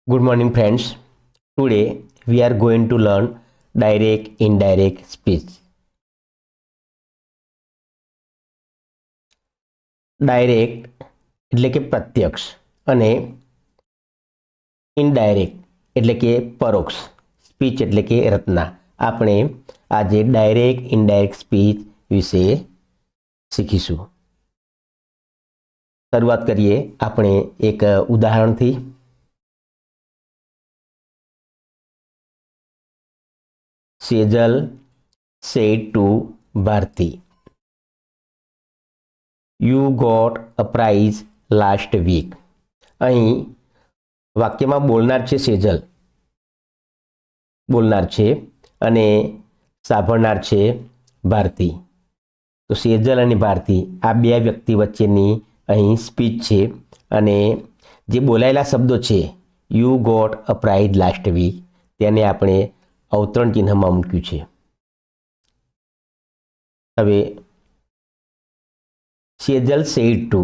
Good morning, friends. Today we are going to learn direct indirect speech. Direct એટલે કે પ્રત્યક્ષ અને indirect એટલે કે પરોક્ષ સ્પીચ એટલે કે રચના. આપણે આજે ડાયરેક્ટ ઇનડાયરેક્ટ સ્પીચ વિશે શીખીશું. શરૂઆત કરીએ આપણે એક ઉદાહરણથી. Sejal said to Bharti, "You got a prize last week." અહીં વાક્યમાં બોલનાર છે સેજલ, બોલનાર છે અને સાંભળનાર છે ભારતી. તો સેજલ અને ભારતી આ બે વ્યક્તિ વચ્ચેની અહીં સ્પીચ છે અને જે બોલાયેલા શબ્દો છે you got a prize last week તેને આપણે અવતરણ ચિહ્નમાં મૂક્યું છે. હવે સેજલ સેડ ટુ,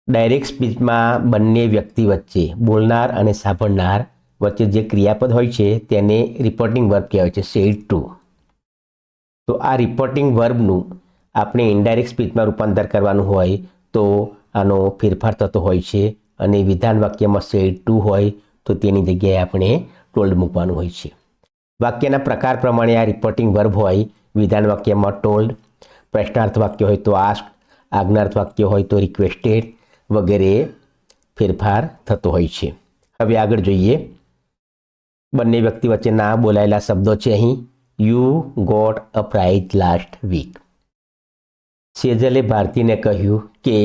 ડાયરેક્ટ સ્પીચમાં બંને વ્યક્તિ વચ્ચે બોલનાર અને સાંભળનાર વચ્ચે જે ક્રિયાપદ હોય છે તેને રિપોર્ટિંગ વર્બ કહેવાય છે, સેડ ટુ. તો આ રિપોર્ટિંગ વર્બનું આપણે ઇનડાયરેક્ટ સ્પીચમાં રૂપાંતર કરવાનું હોય તો આનો ફેરફાર થતો હોય છે અને વિધાન વાક્યમાં સેડ ટુ હોય તો તેની જગ્યાએ આપણે ટોલ્ડ મૂકવાનું હોય છે. વાક્યના પ્રકાર પ્રમાણે આ રિપોર્ટિંગ વર્બ હોય. વિધાન વાક્યમાં ટોલ્ડ, પ્રશ્નાર્થ વાક્ય હોય તો આસ્ક, આજ્ઞાર્થ વાક્ય હોય તો રિક્વેસ્ટેડ વગેરે ફેરફાર થતો હોય છે. હવે આગળ જોઈએ. બંને વ્યક્તિ વચ્ચેના બોલાયેલા શબ્દો છે અહીં you got a prize last week. સેજલે ભારતીને કહ્યું કે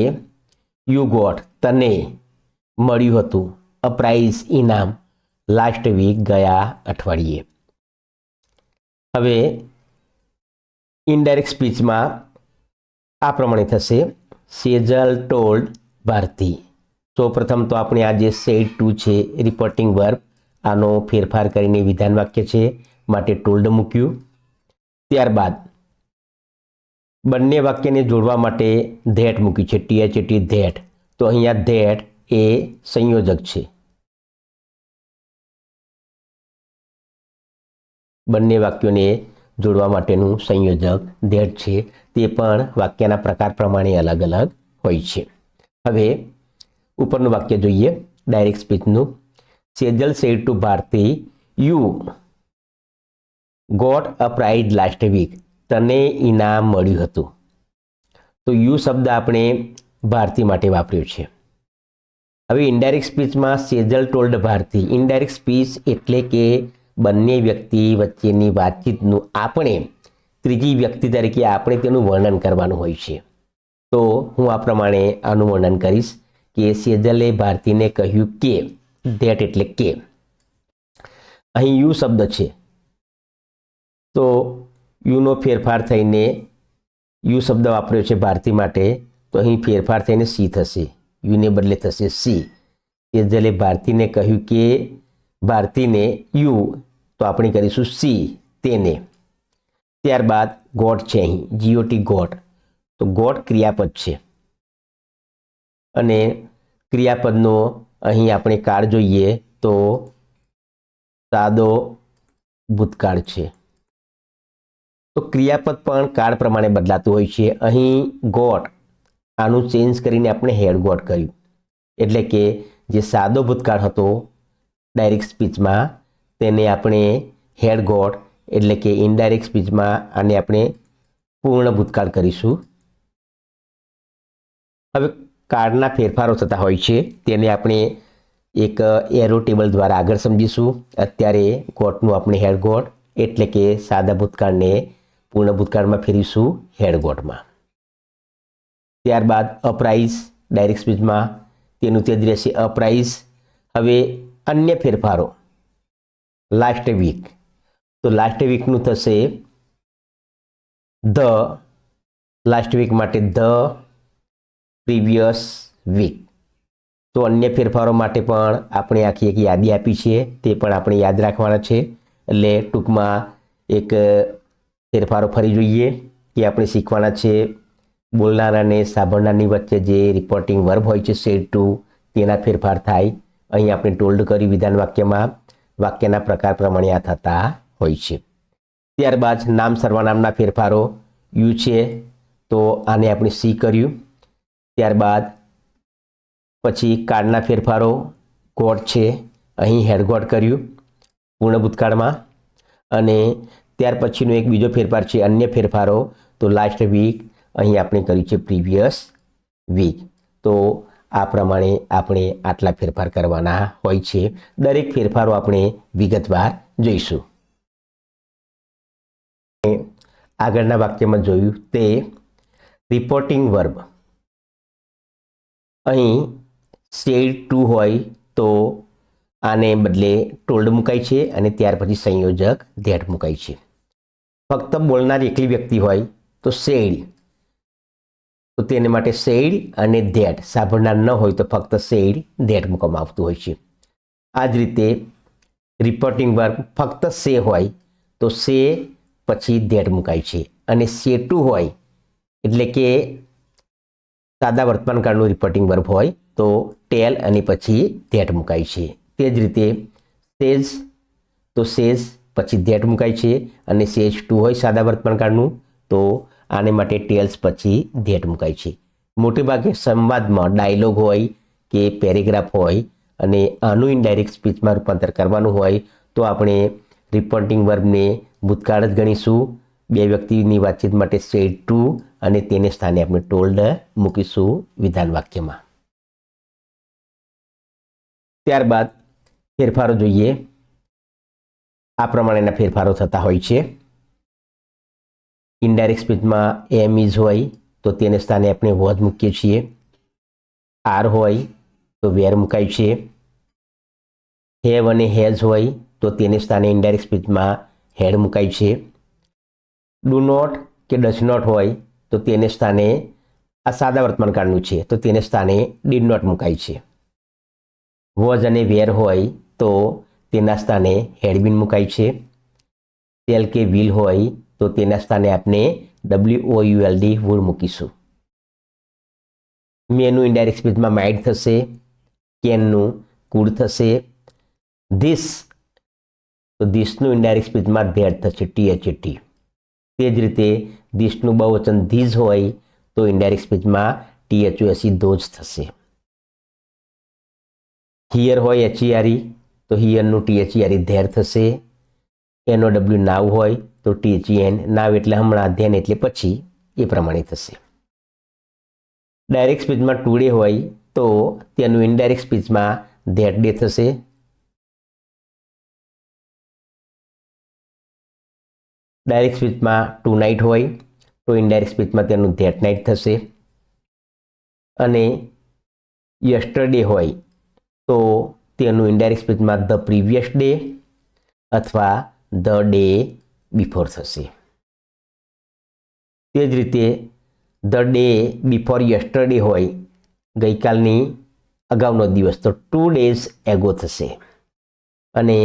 યુ ગોટ તને મળ્યું હતું અ પ્રાઇઝ ઇનામ લાસ્ટ વીક ગયા અઠવાડિયે. હવે ઇનડાયરેક્ટ સ્પીચમાં આ પ્રમાણે થશે. સેજલ ટોલ્ડ ભારતી. સૌપ્રથમ તો આપણે આ જે સેડ ટુ છે રિપોર્ટિંગ વર્બ આનો ફેરફાર કરીને વિધાન વાક્ય છે માટે ટોલ્ડ મૂક્યું. ત્યારબાદ બંને વાક્યને જોડવા માટે ધેટ મૂકી છે, THAT ધેટ. તો અહીંયા ધેટ એ સંયોજક છે. બંને વાક્યોને જોડવા માટેનું સંયોજક ધેટ છે. તે પણ વાક્યના પ્રકાર પ્રમાણે અલગ અલગ હોય છે. હવે ઉપરનું વાક્ય જોઈએ ડાયરેક્ટ સ્પીચનું. Sejal said to Bharati you got a prize last week. તને ઇનામ મળ્યું હતું. તો યુ શબ્દ આપણે ભારતી માટે વાપર્યો છે. હવે ઇનડાયરેક્ટ સ્પીચમાં Sejal told Bharati. Indirect speech એટલે કે બંને વ્યક્તિ વચ્ચેની વાતચીતનું આપણે ત્રીજી વ્યક્તિ તરીકે આપણે તેનું વર્ણન કરવાનું હોય છે. તો હું આ પ્રમાણે આનું વર્ણન કરીશ કે સેજલે ભારતીને કહ્યું કે, ધેટ એટલે કે. અહીં યુ શબ્દ છે તો યુનો ફેરફાર થઈને યુ શબ્દ વાપર્યો છે ભારતી માટે તો અહીં ફેરફાર થઈને સી થશે, યુને બદલે થશે સી. સેજલે ભારતીને કહ્યું કે ભારતીને યુ તો આપણે કરીશું સી, તેને. ત્યારબાદ ગોટ છે અહીં GOT ગોટ. તો ગોટ ક્રિયાપદ છે અને ક્રિયાપદનો અહીં આપણે કાળ જોઈએ તો સાદો ભૂતકાળ છે. તો ક્રિયાપદ પણ કાળ પ્રમાણે બદલાતું હોય છે. અહીં ગોટ આનું ચેન્જ કરીને આપણે હેડ ગોટ કર્યું એટલે કે જે સાદો ભૂતકાળ હતો ડાયરેક્ટ સ્પીચમાં તેને આપણે હેડ ગોટ એટલે કે ઇનડાયરેક્ટ સ્પીચમાં આને આપણે પૂર્ણ ભૂતકાળ કરીશું. હવે કાળના ફેરફારો થતા હોય છે તેને આપણે એક એરો ટેબલ દ્વારા આગળ સમજીશું. અત્યારે ગોટનું આપણે હેડ ગોટ એટલે કે સાદા ભૂતકાળને પૂર્ણ ભૂતકાળમાં ફેરવીશું હેડ ગોટમાં. ત્યારબાદ અપ્રાઇઝ ડાયરેક્ટ સ્પીચમાં તેનું તે જ રહેશે અપ્રાઇઝ. હવે અન્ય ફેરફારો લાસ્ટ વીક. તો લાસ્ટ વીકનું થશે ધ. લાસ્ટ વીક માટે ધ પ્રીવિયસ વીક. તો અન્ય ફેરફારો માટે પણ આપણે આખી એક યાદી આપી છે તે પણ આપણે યાદ રાખવાના છે. એટલે ટૂંકમાં એક ફેરફારો ફરી જોઈએ કે આપણે શીખવાના છે. બોલનાર અને સાંભળનારની વચ્ચે જે રિપોર્ટિંગ વર્બ હોય છે સેડ ટુ તેના ફેરફાર થાય અહીં આપણે ટોલ્ડ કર્યું વિધાન વાક્યમાં વાક્યના પ્રકાર પ્રમાણે આ થતા હોય છે. ત્યારબાદ નામ સર્વનામના ફેરફારો યુ છે તો આને આપણે સી કર્યું. ત્યારબાદ પછી કાળના ફેરફારો ગોડ છે, અહીં હેડ ગોડ કર્યું પૂર્ણ ભૂતકાળમાં. અને ત્યાર પછીનો એક બીજો ફેરફાર છે અન્ય ફેરફારો, તો લાસ્ટ વીક અહીં આપણે કર્યું છે પ્રીવિયસ વીક. તો આ પ્રમાણે આપણે આટલા ફેરફાર કરવાના હોય છે. દરેક ફેરફારો આપણે વિગતવાર જોઈશું. આગળના વાક્યમાં જોયું તે રિપોર્ટિંગ વર્બ, અહીં સેડ ટુ હોય તો આને બદલે ટોલ્ડ મુકાય છે અને ત્યાર પછી સંયોજક ધેટ મુકાય છે. ફક્ત બોલનાર એકલી વ્યક્તિ હોય તો સેડ, તો તેને માટે સેડ અને ધેટ, સાંભળનાર ન હોય તો ફક્ત સેડ ધેટ મૂકવામાં આવતું હોય છે. આ જ રીતે રિપોર્ટિંગ વર્બ ફક્ત સે હોય તો સે પછી ધેટ મુકાય છે, અને સે ટુ હોય એટલે કે સાદા વર્તમાનકાળનું રિપોર્ટિંગ વર્બ હોય તો ટેલ અને પછી ધેટ મુકાય છે. તે જ રીતે સેઝ તો સેઝ પછી ધેટ મુકાય છે, અને સેઝ ટુ હોય સાદા વર્તમાનકાળનું તો આને માટે ટેલ્સ પછી ધેટ મુકાય છે. મોટેભાગે સંવાદમાં ડાયલોગ હોય કે પેરેગ્રાફ હોય અને આનું ઇનડાયરેક્ટ સ્પીચમાં રૂપાંતર કરવાનું હોય તો આપણે રિપોર્ટિંગ વર્બને ભૂતકાળ જ ગણીશું. બે વ્યક્તિની વાતચીત માટે સેડ ટુ અને તેને સ્થાને આપણે ટોલ્ડ મૂકીશું વિધાન વાક્યમાં. ત્યારબાદ ફેરફારો જોઈએ. આ પ્રમાણેના ફેરફારો થતા હોય છે. ઇનડાયરેક્ટ સ્પીચમાં એમ ઇઝ હોય તો તેને સ્થાને આપણે વોઝ મૂકીએ છીએ. આર હોય તો વેર મુકાય છે. હેવ અને હેઝ હોય તો તેને સ્થાને ઇનડાયરેક્ટ સ્પીચમાં હેડ મુકાય છે. ડુ નોટ કે ડઝ નોટ હોય તો તેને સ્થાને, આ સાદા વર્તમાનકાળનું છે તો તેને સ્થાને ડીડ નોટ મુકાય છે. વોઝ અને વેર હોય તો તેના સ્થાને હેડબીન મુકાય છે. શેલ કે વિલ હોય તો તેના સ્થાને આપણે WOULD વુડ મૂકીશું. મેનું ઇનડાયરેક્ટ સ્પીચમાં માઇટ થશે. કેનનું કુડ થશે. ધીસ તો ધીસનું ઇનડાયરેક્ટ સ્પીચમાં ધેટ થશે, THAT. તે જ રીતે ધીસનું બહુવચન ધીઝ હોય તો ઇનડાયરેક્ટ સ્પીચમાં THOSE ધોઝ થશે. હિયર હોય HERE તો હિયરનું THERE ધેર થશે. NOW નાવ હોય તો THEN નાવ એટલે હમણાં, ધેન એટલે પછી, એ પ્રમાણે થશે. ડાયરેક્ટ સ્પીચમાં ટુડે હોય તો તેનું ઇનડાયરેક્ટ સ્પીચમાં ધેટ ડે થશે. ડાયરેક્ટ સ્પીચમાં ટુ નાઇટ હોય તો ઇનડાયરેક્ટ સ્પીચમાં તેનું ધેટ નાઇટ થશે. અને યસ્ટરડે હોય તો તેનું ઇનડાયરેક્ટ સ્પીચમાં ધ પ્રીવિયસ ડે અથવા ધ ડે બિફોર થશે. તે જ રીતે ધ ડે બિફોર યસ્ટરડે હોય, ગઈકાલની અગાઉનો દિવસ, તો 2 days એગો થશે. અને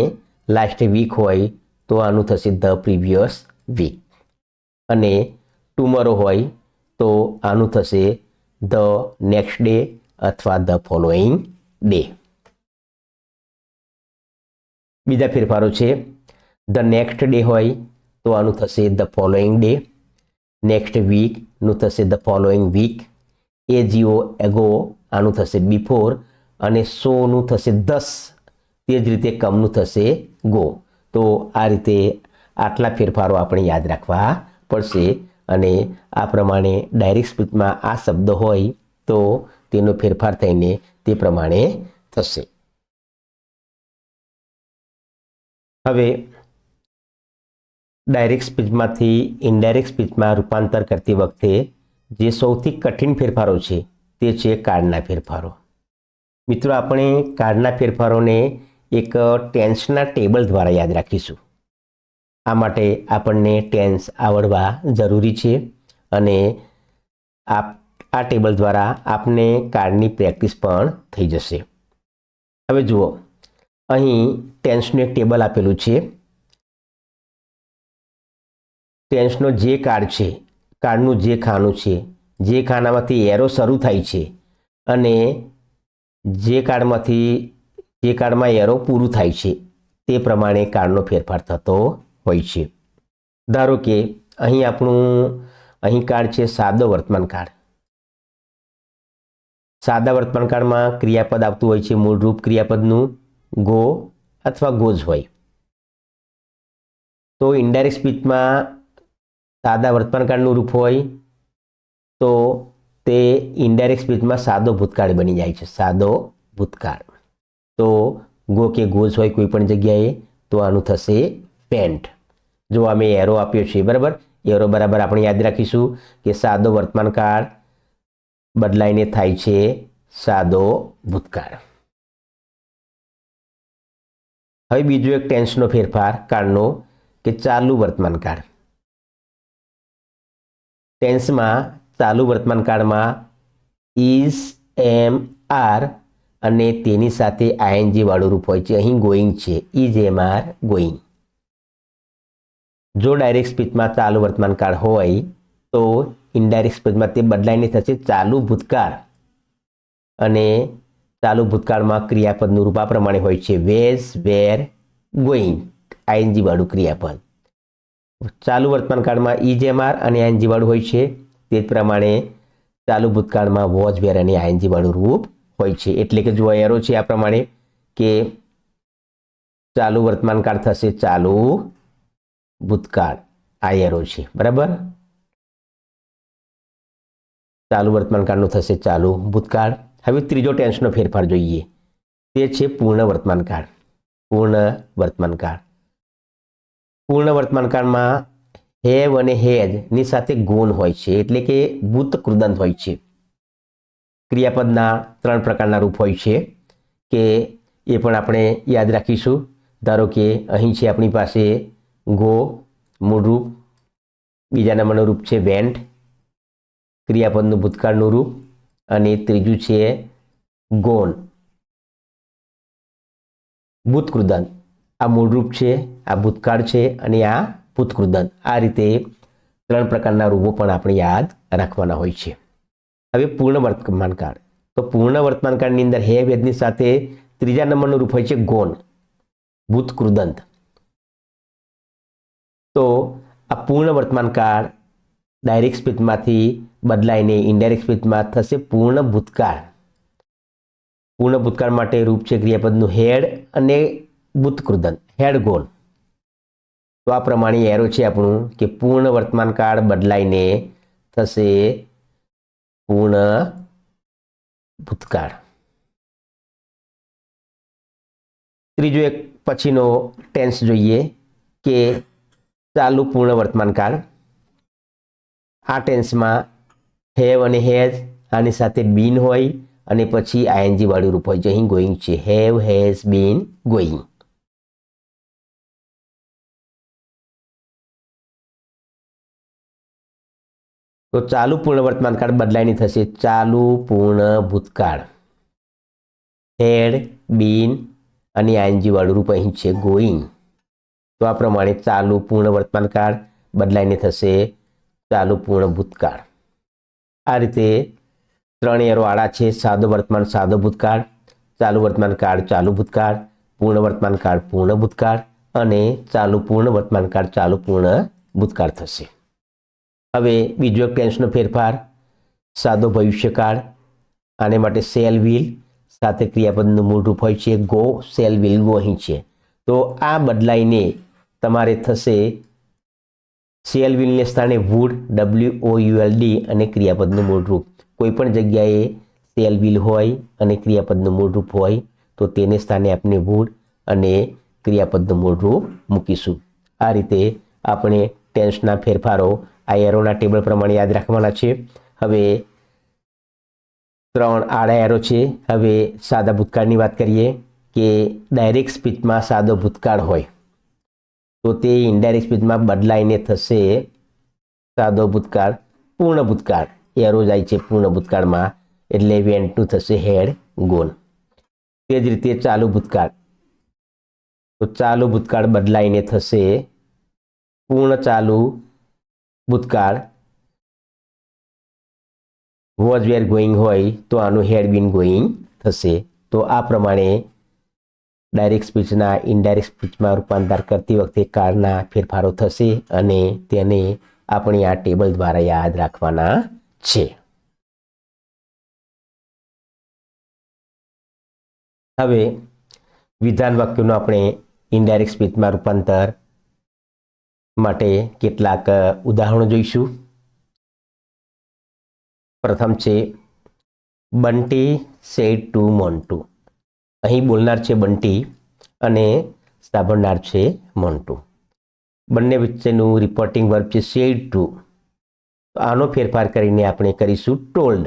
લાસ્ટ વીક હોય તો આનું થશે ધ પ્રીવિયસ વીક. અને ટુમોરો હોય તો આનું થશે ધ નેક્સ્ટ ડે અથવા ધ ફોલોઈંગ ડે. બીજા ફેરફારો છે. ધ નેક્સ્ટ ડે હોય તો આનું થશે ધ ફોલોઈંગ ડે. નેક્સ્ટ વીકનું થશે ધ ફોલોઈંગ વીક. એજીઓ એગો આનું થશે બિફોર. અને સોનું થશે ધસ. તે જ રીતે કમનું થશે ગો. તો આ રીતે આટલા ફેરફારો આપણે યાદ રાખવા પડશે. અને આ પ્રમાણે ડાયરેક્ટ સ્પીચમાં આ શબ્દ હોય તો તેનો ફેરફાર થઈને તે પ્રમાણે થશે. હવે ડાયરેક્ટ સ્પીચમાંથી ઇનડાયરેક્ટ સ્પીચમાં રૂપાંતર કરતી વખતે જે સૌથી કઠિન ફેરફારો છે તે છે કાળના ફેરફારો. મિત્રો, આપણે કાળના ફેરફારોને એક ટેન્સના ટેબલ દ્વારા યાદ રાખીશું. આ માટે આપણને ટેન્સ આવડવા જરૂરી છે અને આ ટેબલ દ્વારા આપને કાળની પ્રેક્ટિસ પણ થઈ જશે. હવે જુઓ, અહીં ટેન્સનું એક ટેબલ આપેલું છે. ટેન્સનો જે કાળ છે, કાળનું જે ખાનું છે, જે ખાનામાંથી એરો શરૂ થાય છે અને જે કાળમાંથી જે કાળમાં એરો પૂરું થાય છે તે પ્રમાણે કાળનો ફેરફાર થતો હોય છે. ધારો કે અહીં કાળ છે સાદો વર્તમાનકાળ. સાદા વર્તમાનકાળમાં ક્રિયાપદ આવતું હોય છે મૂળરૂપ ક્રિયાપદનું ગો અથવા ગોઝ હોય. તો ઇનડાયરેક્ટ સ્પીચમાં સાદા વર્તમાનકાળનું રૂપ હોય તો તે ઇનડાયરેક્ટ સ્પીચમાં સાદો ભૂતકાળ બની જાય છે, સાદો ભૂતકાળ. તો ગો કે ગોઝ હોય કોઈ પણ જગ્યાએ તો આનું થશે વેન્ટ. જો અમે એરો આપ્યો છે બરાબર, એરો બરાબર આપણે યાદ રાખીશું કે સાદો વર્તમાનકાળ બદલાઈને થાય છે સાદો ભૂતકાળ. હવે બીજો એક ટેન્સનો ફેરફાર કાળનો કે ચાલુ વર્તમાનકાળ. ટેન્સમાં ચાલુ વર્તમાનકાળમાં ઇઝ, એમ, આર અને તેની સાથે આઈએનજી વાળું રૂપ હોય છે. અહીં ગોઈંગ છે, ઇઝ, એમ, આર, ગોઈંગ. જો ડાયરેક્ટ સ્પીચમાં ચાલુ વર્તમાનકાળ હોય તો ઇનડાયરેક્ટ સ્પીચમાં તે બદલાઈને થશે ચાલુ ભૂતકાળ. અને ચાલુ ભૂતકાળમાં ક્રિયાપદનું રૂપ આ પ્રમાણે હોય છે વેઝ, વેર, ગોઈંગ, આઈએનજી વાળું ક્રિયાપદ. ચાલુ વર્તમાનકાળમાં ઇઝ, એમ, આર અને આઈએનજી વાળું હોય છે. તે જ પ્રમાણે ચાલુ ભૂતકાળમાં વોઝ, વેર અને આઈએનજી વાળું રૂપ હોય છે. એટલે કે જો એરો છે આ પ્રમાણે કે ચાલુ વર્તમાનકાળ થશે ચાલુ ભૂતકાળ, આ એરો છે બરાબર. ચાલુ વર્તમાનકાળનું થશે ચાલુ ભૂતકાળ. હવે ત્રીજો ટેન્સનો ફેરફાર જોઈએ, તે છે પૂર્ણ વર્તમાનકાળ. પૂર્ણ વર્તમાનકાળ. પૂર્ણ વર્તમાનકાળમાં હેવ અને હેઝ ની સાથે ગોન હોય છે, એટલે કે ભૂત કૃદંત હોય છે. ક્રિયાપદના 3 પ્રકારના રૂપ હોય છે કે એ પણ આપણે યાદ રાખીશું. ધારો કે અહીં છે આપણી પાસે ગો મૂળરૂપ, બીજા નંબરનું રૂપ છે વેન્ટ ક્રિયાપદનું ભૂતકાળનું રૂપ, અને ત્રીજું છે ગોન ભૂતકૃદંત. આ મૂળરૂપ છે, આ ભૂતકાળ છે અને આ ભૂતકૃદંત. આ રીતે 3 પ્રકારના રૂપો પણ આપણે યાદ રાખવાના હોય છે. હવે પૂર્ણ વર્તમાનકાળ. તો પૂર્ણ વર્તમાનકાળની અંદર હે વેદની સાથે ત્રીજા નંબરનું રૂપ હોય છે ગોન ભૂતકૃદંત. તો આ પૂર્ણ વર્તમાનકાળ ડાયરેક્ટ સ્પીચમાંથી બદલાઈને ઇનડાયરેક્ટ સ્પીચમાં થશે પૂર્ણ ભૂતકાળ. પૂર્ણ ભૂતકાળ માટે રૂપ છે ક્રિયાપદનું હેડ અને ભૂતકૃદંત, હેડ ગોન. તો આ પ્રમાણે એરો છે આપણું કે પૂર્ણ વર્તમાનકાળ બદલાઈને થશે પૂર્ણ ભૂતકાળ. ત્રીજો એક પછીનો ટેન્સ જોઈએ કે ચાલુ પૂર્ણ વર્તમાનકાળ. આ ટેન્સમાં હેવ અને હેઝ આની સાથે બીન હોય અને પછી આઈએનજી વાળું રૂપ હોય છે. અહીં ગોઈંગ છે, હેવ, હેઝ, બીન, ગોઈંગ. તો ચાલુ પૂર્ણ વર્તમાનકાળ બદલાઈને થશે ચાલુ પૂર્ણ ભૂતકાળ. હેડ, બીન અને આઈએનજી વાળું રૂપ અહીં છે ગોઈંગ. તો આ પ્રમાણે ચાલુ પૂર્ણ વર્તમાનકાળ બદલાઈને થશે ચાલુ પૂર્ણ ભૂતકાળ. આ રીતે 3 એરો આડા છે, સાદો વર્તમાન, સાદો ભૂતકાળ, ચાલુ વર્તમાનકાળ, ચાલુ ભૂતકાળ, પૂર્ણ વર્તમાનકાળ, પૂર્ણ ભૂતકાળ અને ચાલુ પૂર્ણ વર્તમાનકાળ, ચાલુ પૂર્ણ ભૂતકાળ થશે. હવે બીજો એક ટેન્સનો ફેરફાર સાદો ભવિષ્યકાળ. આને માટે શેલ વિલ સાથે ક્રિયાપદનું મૂળ રૂપ હોય છે ગો, શેલ વિલ, ગો અહીં છે. તો આ બદલાઈને તમારે થશે શેલ વિલને સ્થાને વુડ, WOULD અને ક્રિયાપદનું મૂળ રૂપ. કોઈ પણ જગ્યાએ શેલ વિલ હોય અને ક્રિયાપદનું મૂળ રૂપ હોય તો તેને સ્થાને આપણે વુડ અને ક્રિયાપદનું મૂળ રૂપ મૂકીશું. આ રીતે આપણે ટેન્સના ફેરફારો આ એરોના ટેબલ પ્રમાણે યાદ રાખવાના છે. હવે 3 આડા એરો છે. હવે સાદા ભૂતકાળની વાત કરીએ કે ડાયરેક્ટ સ્પીચમાં સાદો ભૂતકાળ હોય તો તે ઇનડાયરેક્ટ સ્પીચમાં બદલાઈને થશે સાદો ભૂતકાળ પૂર્ણ ભૂતકાળ. એરો જાય છે પૂર્ણ ભૂતકાળમાં એટલે વેન્ટનું થશે હેડ ગોન. તે જ રીતે ચાલુ ભૂતકાળ. તો ચાલુ ભૂતકાળ બદલાઈને થશે પૂર્ણ ચાલુ ભૂતકાળ. વોઝ, વેર, ગોઈંગ હોય તો આનું હેડ બીન ગોઈંગ થશે. તો આ પ્રમાણે ડાયરેક્ટ સ્પીચના ઇનડાયરેક્ટ સ્પીચમાં રૂપાંતર કરતી વખતે કાળના ફેરફારો થશે અને તેને આપણે આ ટેબલ દ્વારા યાદ રાખવાના છે. હવે વિધાન વાક્યોનું આપણે ઇનડાયરેક્ટ સ્પીચમાં રૂપાંતર માટે કેટલાક ઉદાહરણો જોઈશું. પ્રથમ છે બંટી સેડ ટુ મોન્ટુ. અહીં બોલનાર છે બંટી અને સાંભળનાર છે મોન્ટુ. બંને વચ્ચેનું રિપોર્ટિંગ વર્બ છે સેડ ટુ. તો આનો ફેરફાર કરીને આપણે કરીશું ટોલ્ડ.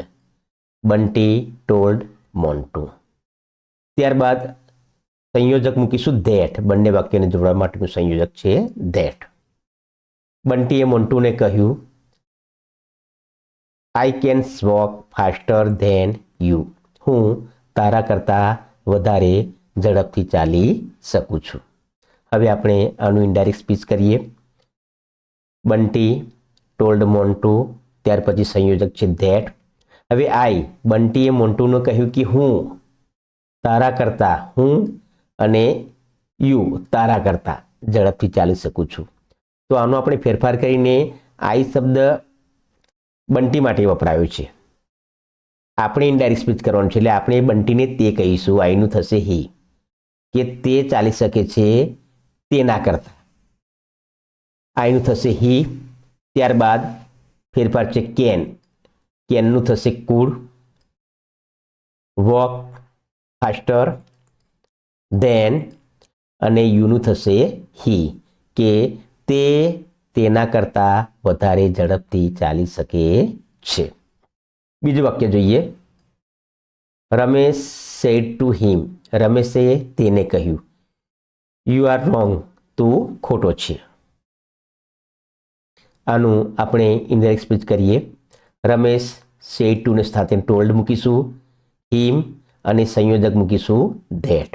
બંટી ટોલ્ડ મોન્ટુ. ત્યારબાદ સંયોજક મૂકીશું ધેટ. બંને વાક્યને જોડવા માટેનું સંયોજક છે ધેટ. બંટીએ મોન્ટુને કહ્યું I can walk faster then you. હું તારા કરતાં વધારે ઝડપથી ચાલી શકું છું. હવે આપણે આનું ઇનડાયરેક્ટ સ્પીચ કરીએ. બંટી ટોલ્ડ મોન્ટુ, ત્યાર પછી સંયોજક છે ધેટ. હવે આઈ, બંટીએ મોન્ટુને કહ્યું કે હું તારા કરતાં, હું અને યુ તારા કરતાં ઝડપથી ચાલી શકું છું. તો આનો આપણે ફેરફાર કરીને આઈ શબ્દ બંટી માટે વપરાયો છે. આપણે ઇનડાયરેક્ટ સ્પીચ કરવાનું છે એટલે આપણે બંટીને તે કહીશું. આઈનું થશે હી, કે તે ચાલી શકે છે તેના કરતાં. આઈનું થશે હી. ત્યારબાદ ફેરફાર છે કેન. કેનનું થશે કુડ. વોક ફાસ્ટર ધેન અને યુનું થશે હી, કે તે તેના કરતાં વધારે ઝડપથી ચાલી શકે છે. બીજું વાક્ય જોઈએ. Ramesh said to him. રમેશે તેને કહ્યું યુ આર રોંગ. તું ખોટો છે. આનું આપણે ઇનડાયરેક્ટ સ્પીચ કરીએ. રમેશ સેડ ટુને સાથે ટોલ્ડ મૂકીશું, હિમ અને સંયોજક મૂકીશું ધેટ.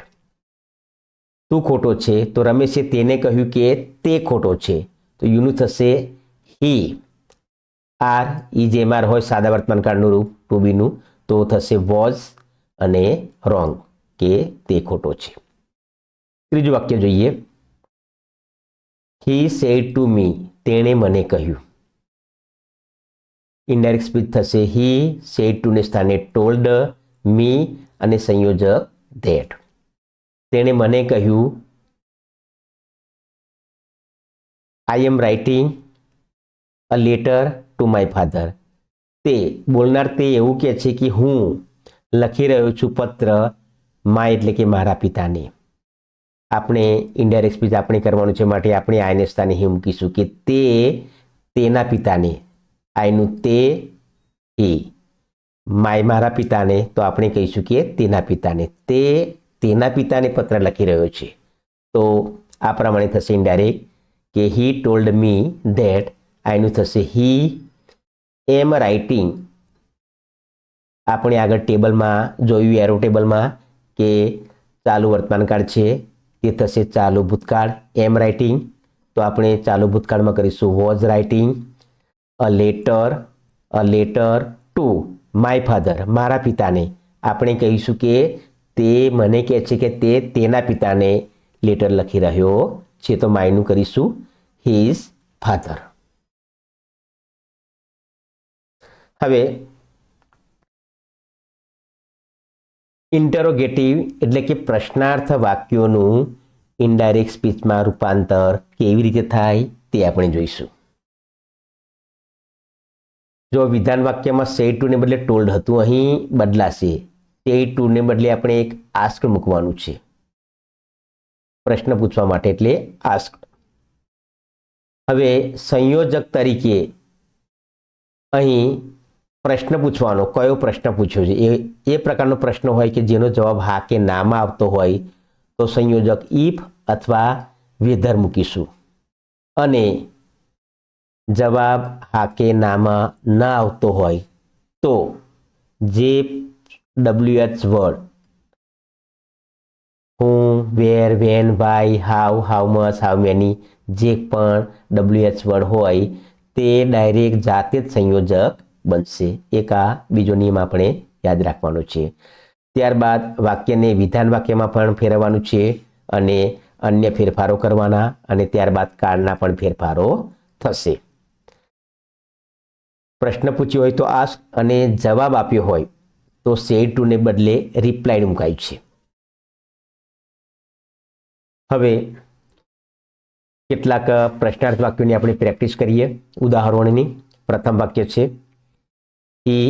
તું ખોટો છે તો રમેશે તેને કહ્યું કે તે ખોટો છે. તો યુનું થશે હી. આર ઈ જે એમ આર હોય સાદા વર્તમાનકાળનું રૂપ ટુ બીનું, તો થશે વોઝ અને રોંગ, કે તે ખોટો છે. ત્રીજું વાક્ય જોઈએ. He said to me. તેણે મને કહ્યું. ઇનડાયરેક્ટ સ્પીચ થશે હી સેડ ટુને સ્થાને ટોલ્ડ, મી અને સંયોજક ધેટ. તેણે મને કહ્યું I am writing a letter to my father. તે બોલનાર તે એવું કહે છે કે હું લખી રહ્યો છું પત્ર માય એટલે કે મારા પિતાને. આપણે ઇનડાયરેક્ટ સ્પીચ આપણે કરવાનું છે માટે આપણે આઈને સ્થાને હી મૂકીશું કે તે તેના પિતાને. આઈનું તે હી. માય મારા પિતાને, તો આપણે કહીશું કે તેના પિતાને. તે તેના પિતાને પત્ર લખી રહ્યો છે. તો આ પ્રમાણે થશે ઇનડાયરેક્ટ કે હી ટોલ્ડ મી ધેટ. આઈનું થશે હી એમ રાઇટિંગ. આપણે આગળ ટેબલમાં જોયું, એરો ટેબલમાં, કે ચાલુ વર્તમાનકાળ છે તે થશે ચાલુ ભૂતકાળ એમ રાઇટિંગ. તો આપણે ચાલુ ભૂતકાળમાં કરીશું was writing a letter to my father. મારા પિતાને આપણે કહીશું કે તે મને કહે છે કે તે તેના પિતાને લેટર લખી રહ્યો છે. તો માયનું કરીશું હિઝ ફાધર. હવે ઇન્ટરોગેટિવ એટલે કે પ્રશ્નાર્થ વાક્યોનું ઇનડાયરેક્ટ સ્પીચમાં રૂપાંતર કેવી રીતે થાય તે આપણે જોઈશું. જો વિધાન વાક્યમાં સેડ ટુને બદલે ટોલ્ડ હતું, અહીં બદલાશે. સેડ ટુને બદલે આપણે એક આસ્ક મૂકવાનું છે પ્રશ્ન પૂછવા માટે, એટલે આસ્ક. હવે સંયોજક તરીકે અહીં પ્રશ્ન પૂછવાનો, કયો પ્રશ્ન પૂછ્યો છે એ પ્રકારનો પ્રશ્ન હોય કે જેનો જવાબ હા કે નામાં આવતો હોય તો સંયોજક ઇફ અથવા વેધર મૂકીશું. અને જવાબ હા કે નામાં ન આવતો હોય તો જે WH word who, where, when, why, how much, how many, જે પણ WH વર્ડ હોય તે ડાયરેક્ટ જાતે જ સંયોજક બનશે. એક આ બીજો નિયમ આપણે યાદ રાખવાનો છે. ત્યારબાદ વાક્યને વિધાન વાક્યમાં પણ ફેરવવાનું છે અને અન્ય ફેરફારો કરવાના અને ત્યારબાદ કાળના પણ ફેરફારો થશે. પ્રશ્ન પૂછ્યો હોય તો આસ્ક અને જવાબ આપ્યો હોય તો સેડ ટુ ને બદલે રિપ્લાયડ મુકાય છે. હવે કેટલાક પ્રશ્નાર્થ વાક્યોની આપણે પ્રેક્ટિસ કરીએ ઉદાહરણોની. પ્રથમ વાક્ય છે હી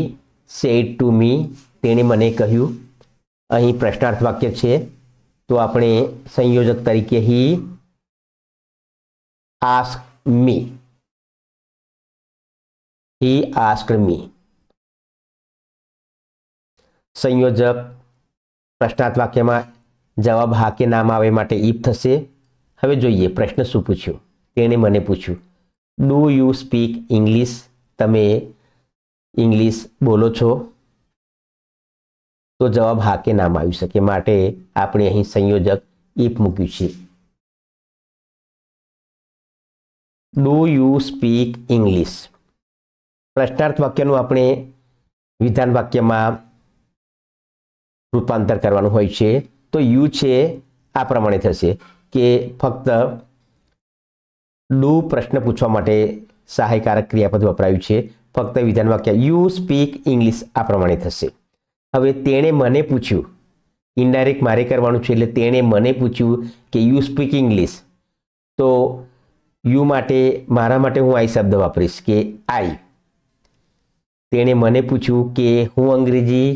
સેડ ટુ મી, તેણે મને કહ્યું. અહીં પ્રશ્નાર્થ વાક્ય છે તો આપણે સંયોજક તરીકે હી આસ્ક મી, હી આસ્ક્ડ મી. સંયોજક પ્રશ્નાર્થ વાક્યમાં જવાબ હા કે નામાં આવે માટે ઇફ થશે. હવે જોઈએ પ્રશ્ન શું પૂછ્યો. તેણે મને પૂછ્યું ડુ યુ સ્પીક ઇંગ્લિશ, તમે ઇંગ્લિશ બોલો છો? તો જવાબ હા કે નામ આવી શકે માટે આપણે અહીં સંયોજક ઇફ મૂક્યું છે. Do you speak English. પ્રશ્નાર્થ વાક્યનું આપણે વિધાન વાક્યમાં રૂપાંતર કરવાનું હોય છે. તો યુ છે આ પ્રમાણે થશે કે ફક્ત ડુ પ્રશ્ન પૂછવા માટે સહાયકારક ક્રિયાપદ વપરાયું છે. ફક્ત વિધાન વાક્ય યુ સ્પીક ઇંગ્લિશ આ પ્રમાણે થશે. હવે તેણે મને પૂછ્યું, ઇનડાયરેક્ટ મારે કરવાનું છે એટલે તેણે મને પૂછ્યું કે યુ સ્પીક ઇંગ્લિશ. તો યુ માટે મારા માટે હું આઈ શબ્દ વાપરીશ કે આઈ. તેણે મને પૂછ્યું કે હું અંગ્રેજી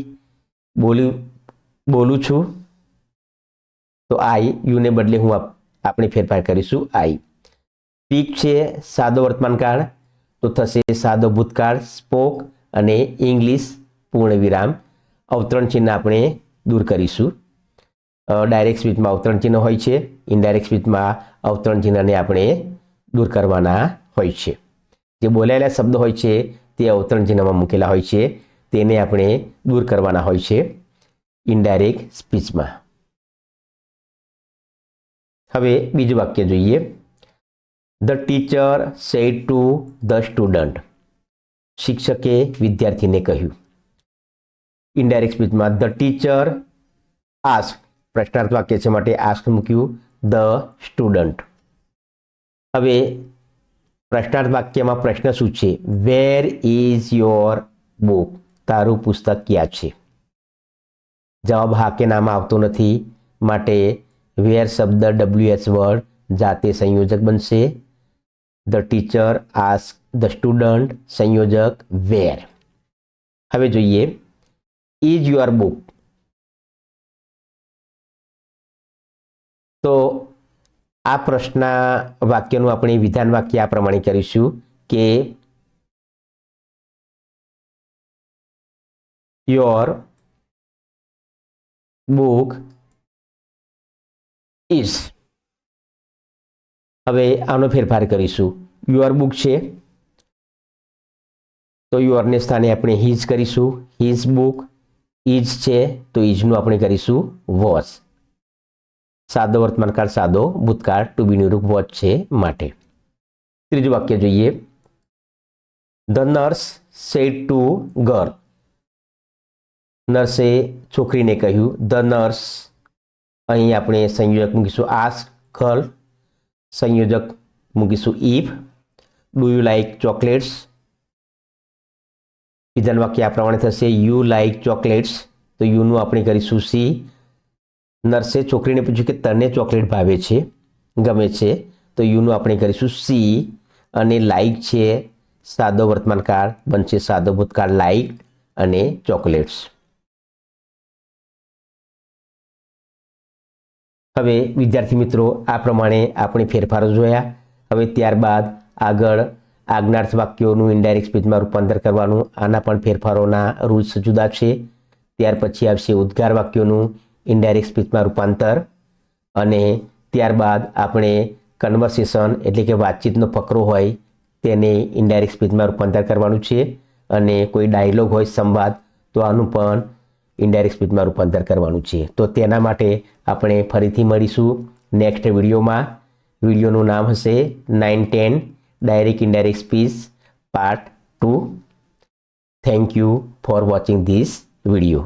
બોલું છું. તો આઈ, યુને બદલે હું આપણે ફેરફાર કરીશું આઈ. સ્પીક છે સાદો વર્તમાનકાળ તો થશે સાદો ભૂતકાળ સ્પોક અને ઇંગ્લિશ પૂર્ણ વિરામ. અવતરણ ચિહ્ન આપણે દૂર કરીશું. ડાયરેક્ટ સ્પીચમાં અવતરણ ચિહ્ન હોય છે, ઇનડાયરેક્ટ સ્પીચમાં અવતરણ ચિહ્નને આપણે દૂર કરવાના હોય છે. જે બોલાયેલા શબ્દ હોય છે તે અવતરણ ચિહ્નમાં મૂકેલા હોય છે, તેને આપણે દૂર કરવાના હોય છે ઇનડાયરેક્ટ સ્પીચમાં. હવે બીજું વાક્ય જોઈએ. The teacher said to the student, શિક્ષકે વિદ્યાર્થીને કહ્યું. ઇનડાયરેક્ટ સ્પીચમાં ધ ટીચર આસ્ક, પ્રશ્નાર્થ વાક્ય છે માટે આસ્ક મૂક્યું ધ સ્ટુડન્ટ. હવે પ્રશ્નાર્થ વાક્યમાં પ્રશ્ન શું છે? વેર ઇઝ યોર બુક, તારું પુસ્તક ક્યાં છે? જવાબ હા કે નામાં આવતો નથી માટે વેર શબ્દ WH વર્ડ જાતે સંયોજક બનશે. The teacher ask the student સંયોજક વેર. હવે જોઈએ ઇઝ યોર બુક. તો આ પ્રશ્ન વાક્યનું આપણે વિધાન વાક્ય આ પ્રમાણે કરીશું કે યોર બુક ઇઝ. હવે આનો ફેરફાર કરીશું. યોર બુક છે તો યોરને સ્થાને આપણે હીઝ કરીશું. His book. ઇઝ છે તો ઇઝનું આપણે કરીશું વોઝ. સાદો વર્તમાનકાળ સાદો ભૂતકાળ ટુ બીનું રૂપ વોઝ છે માટે. ત્રીજું વાક્ય જોઈએ. The nurse said to girl, નર્સે છોકરીને કહ્યું. ધ નર્સ, અહીં આપણે સંયોજક મૂકીશું આસ્ક ગર્લ, સંયોજક મૂકીશું if. Do you like chocolates, વિધાન વાક્ય આ પ્રમાણે થશે યુ લાઇક ચોકલેટ્સ તો યુનું આપણે કરીશું સી. નર્સે છોકરીને પૂછ્યું કે તને ચોકલેટ ભાવે છે, ગમે છે, તો યુનું આપણે કરીશું સી. અને લાઇક છે સાદો વર્તમાનકાળ બનશે સાદો ભૂતકાળ લાઇક અને ચોકલેટ્સ. હવે વિદ્યાર્થી મિત્રો આ પ્રમાણે આપણે ફેરફારો જોયા. હવે ત્યારબાદ આગળ આજ્ઞાર્થ વાક્યોનું ઇનડાયરેક્ટ સ્પીચમાં રૂપાંતર કરવાનું. આના પણ ફેરફારોના રૂલ્સ જુદા છે. ત્યાર પછી આવશે ઉદ્ગાર વાક્યોનું ઇનડાયરેક્ટ સ્પીચમાં રૂપાંતર અને ત્યારબાદ આપણે કન્વર્સેશન એટલે કે વાતચીતનો ફકરો હોય તેને ઇનડાયરેક્ટ સ્પીચમાં રૂપાંતર કરવાનું છે અને કોઈ ડાયલોગ હોય સંવાદ તો આનું પણ ઇનડાયરેક્ટ સ્પીચમાં રૂપાંતર કરવાનું છે. તો તેના માટે આપણે ફરીથી મળીશું નેક્સ્ટ વિડીયોમાં. વિડીયોનું નામ હશે 9-10 direct indirect speech part 2. Thank you for watching this video.